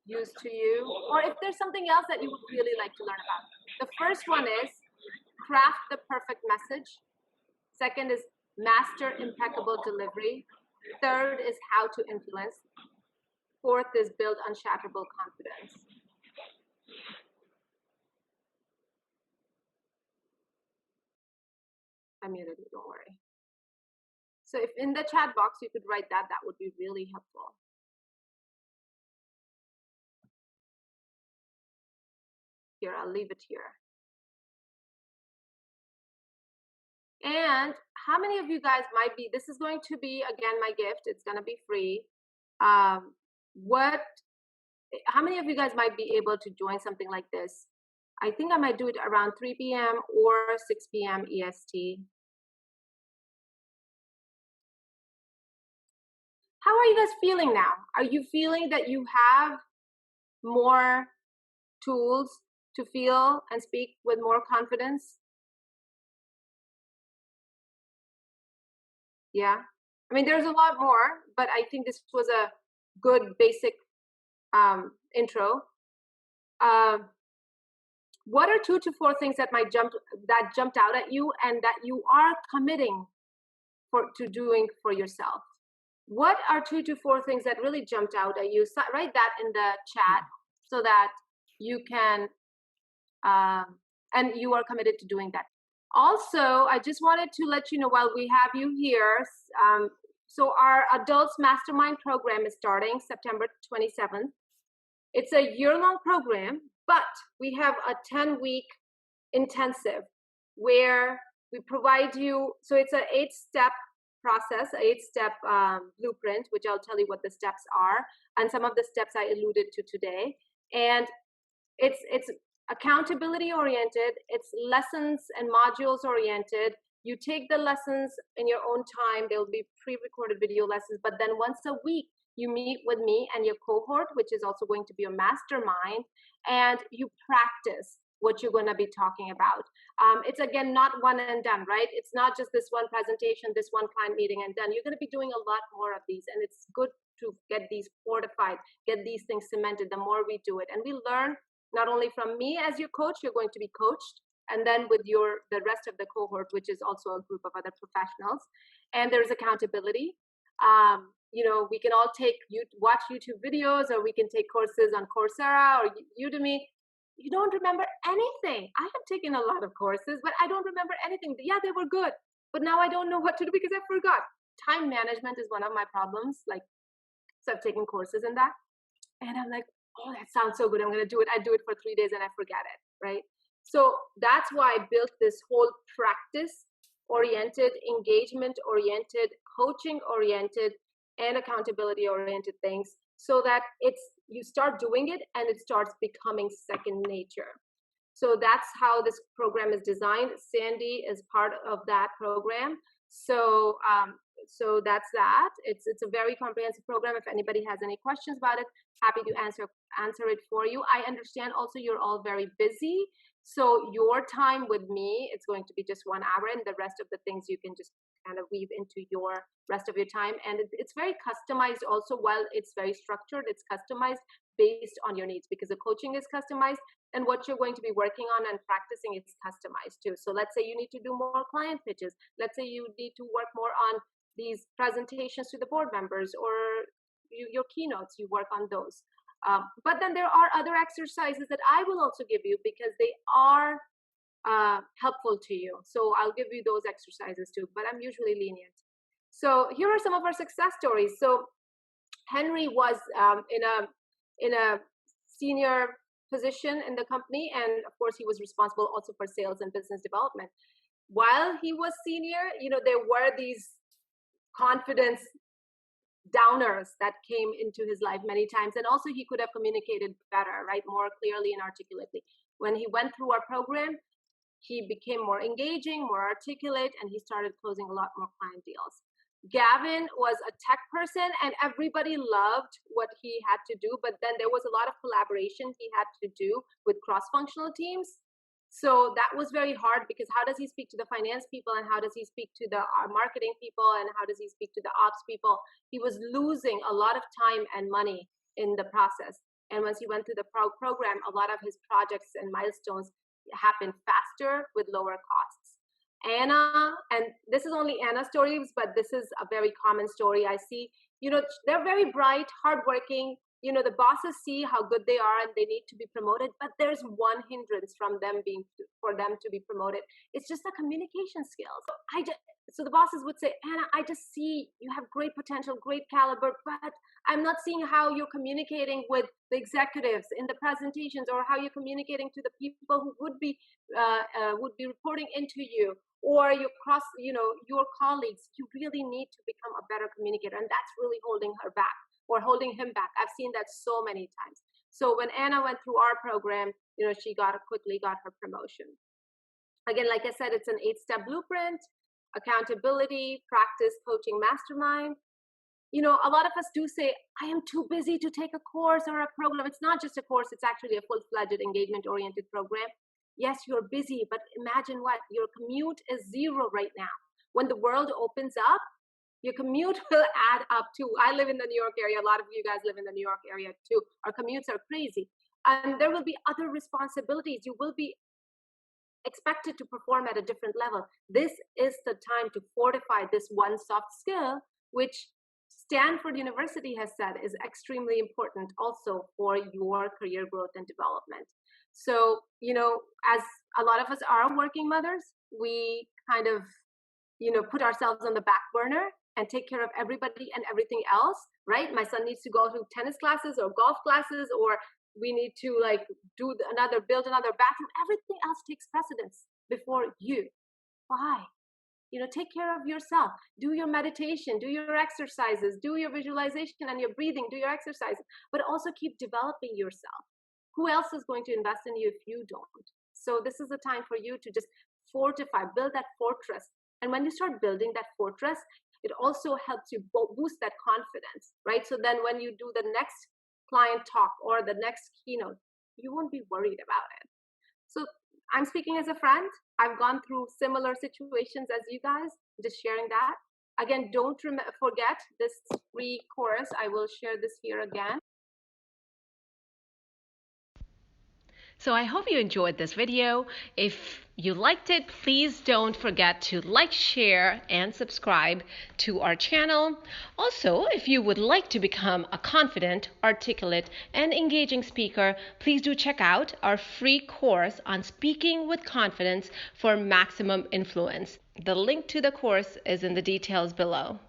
Speaker 1: use to you? Or if there's something else that you would really like to learn about. The first one is craft the perfect message. Second is master impeccable delivery. Third is how to influence. Fourth is build unshatterable confidence. I muted you, don't worry. So if in the chat box you could write that, that would be really helpful. Here, I'll leave it here. And how many of you guys might be, this is going to be, again, my gift. It's going to be free. How many of you guys might be able to join something like this? I think I might do it around 3 p.m. or 6 p.m. EST. How are you guys feeling now? Are you feeling that you have more tools to feel and speak with more confidence? Yeah. I mean, there's a lot more, but I think this was a good basic intro. what are 2 to 4 things that jumped out at you and that you are committing to doing for yourself? What are 2 to 4 things that really jumped out at you? So write that in the chat so that you can, and you are committed to doing that. Also, I just wanted to let you know while we have you here, so our Adults Mastermind program is starting September 27th. It's a year-long program, but we have a 10-week intensive where we provide you, so it's an 8-step process, 8-step blueprint, which I'll tell you what the steps are, and some of the steps I alluded to today. And it's accountability oriented, it's lessons and modules oriented. You take the lessons in your own time. There'll be pre-recorded video lessons, but then once a week, you meet with me and your cohort, which is also going to be a mastermind, and you practice what you're going to be talking about. It's again, not one and done, right? It's not just this one presentation, this one client meeting and done. You're going to be doing a lot more of these, and it's good to get these fortified, get these things cemented the more we do it. And we learn not only from me as your coach, you're going to be coached, and then with the rest of the cohort, which is also a group of other professionals. And there's accountability. We can all watch YouTube videos, or we can take courses on Coursera or Udemy. You don't remember anything. I have taken a lot of courses, but I don't remember anything. Yeah, they were good, but now I don't know what to do because I forgot. Time management is one of my problems. So I've taken courses in that, and I'm like, oh, that sounds so good. I'm going to do it. I do it for 3 days and I forget it, right? So that's why I built this whole practice-oriented, engagement-oriented, coaching-oriented, and accountability-oriented things, so that you start doing it and it starts becoming second nature. So that's how this program is designed. Sandy is part of that program. So that's that. It's a very comprehensive program. If anybody has any questions about it, happy to answer it for you. I understand also you're all very busy. So your time with me, it's going to be just 1 hour, and the rest of the things you can just kind of weave into your rest of your time. And it's very customized also. While it's very structured, it's customized based on your needs, because the coaching is customized and what you're going to be working on and practicing is customized too. So let's say you need to do more client pitches. Let's say you need to work more on these presentations to the board members, or your keynotes, you work on those. But then there are other exercises that I will also give you because they are helpful to you. So I'll give you those exercises too, but I'm usually lenient. So here are some of our success stories. So Henry was in a senior position in the company, and of course he was responsible also for sales and business development. While he was senior, there were these confidence downers that came into his life many times, and also he could have communicated better, right, more clearly and articulately. When he went through our program, he became more engaging, more articulate, and he started closing a lot more client deals. Gavin was a tech person, and everybody loved what he had to do, but then there was a lot of collaboration he had to do with cross-functional teams. So that was very hard, because how does he speak to the finance people, and how does he speak to the marketing people, and how does he speak to the ops people? He was losing a lot of time and money in the process. And once he went through the program, a lot of his projects and milestones happened faster with lower costs. Anna, and this is only Anna's stories, but this is a very common story I see. They're very bright, hardworking. The bosses see how good they are and they need to be promoted, but there's one hindrance for them to be promoted. It's just the communication skills. So the bosses would say, Anna, I just see you have great potential, great caliber, but I'm not seeing how you're communicating with the executives in the presentations, or how you're communicating to the people who would be reporting into you, or your colleagues. You really need to become a better communicator, and that's really holding her back, or holding him back. I've seen that so many times. So when Anna went through our program, she quickly got her promotion. Again, like I said, it's an 8-step blueprint: accountability, practice, coaching, mastermind. A lot of us do say, I am too busy to take a course or a program. It's not just a course, it's actually a full-fledged engagement-oriented program. Yes, you're busy, but imagine what? Your commute is 0 right now. When the world opens up, your commute will add up too. I live in the New York area. A lot of you guys live in the New York area too. Our commutes are crazy. and there will be other responsibilities. You will be expected to perform at a different level. This is the time to fortify this one soft skill, which Stanford University has said is extremely important also for your career growth and development. So, as a lot of us are working mothers, we kind of, put ourselves on the back burner and take care of everybody and everything else, right? My son needs to go to tennis classes or golf classes, or we need to build another bathroom. Everything else takes precedence before you. Why? Take care of yourself. Do your meditation, do your exercises, do your visualization and your breathing, do your exercises, but also keep developing yourself. Who else is going to invest in you if you don't? So this is the time for you to just fortify, build that fortress. And when you start building that fortress, it also helps you boost that confidence, right? So then when you do the next client talk or the next keynote, you won't be worried about it. So I'm speaking as a friend. I've gone through similar situations as you guys, just sharing that. Again, don't forget this free course. I will share this here again.
Speaker 2: So I hope you enjoyed this video. If you liked it, please don't forget to like, share, and subscribe to our channel. Also, if you would like to become a confident, articulate, and engaging speaker, please do check out our free course on speaking with confidence for maximum influence. The link to the course is in the details below.